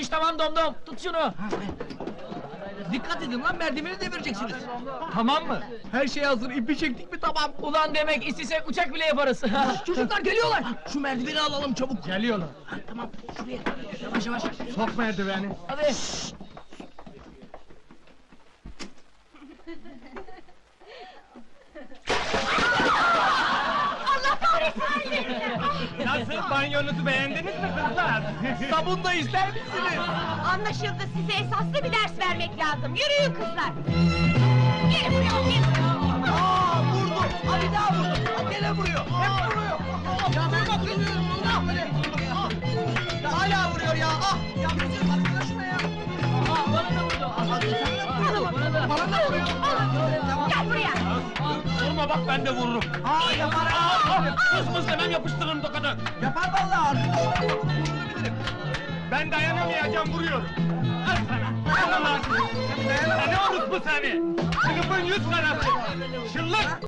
iş tamam Domdom, tut şunu! Dikkat edin lan, merdiveni devireceksiniz. Tamam mı? Her şey hazır, ipi çektik mi tamam. Ulan demek istesek uçak bile yaparız! Çocuklar geliyorlar. Şu merdiveni alalım çabuk. Geliyorlar! Tamam, şuraya. Yavaş yavaş. Sok merdiveni! Hadi! Allah kahretsin! Nasıl, banyonuzu beğendiniz mi kızlar? Sabun da ister misiniz? Anlaşıldı, size esaslı bir ders vermek lazım. Yürüyün kızlar! Gelin buraya, gelin! Aa, vurdu. Abi daha vurdu. Gene vuruyor. Hep vuruyor. Ya vurma kızım. Ya hala vuruyor ya. Ah, ya bizim baksana şuna ya. Bana da vurdu! Bana da vuruyor. Gel buraya! Vurma bak, ben de vururum! Aa, yapar. Kız hemen yapıştırırım tokadı! Yapar vallahi. Arkadaşlar vurabilirim. Ben dayanamayacağım, vuruyorum! Al sana! Al lan! Ne unutma seni! Sınıfın 100 karası! Şıllık!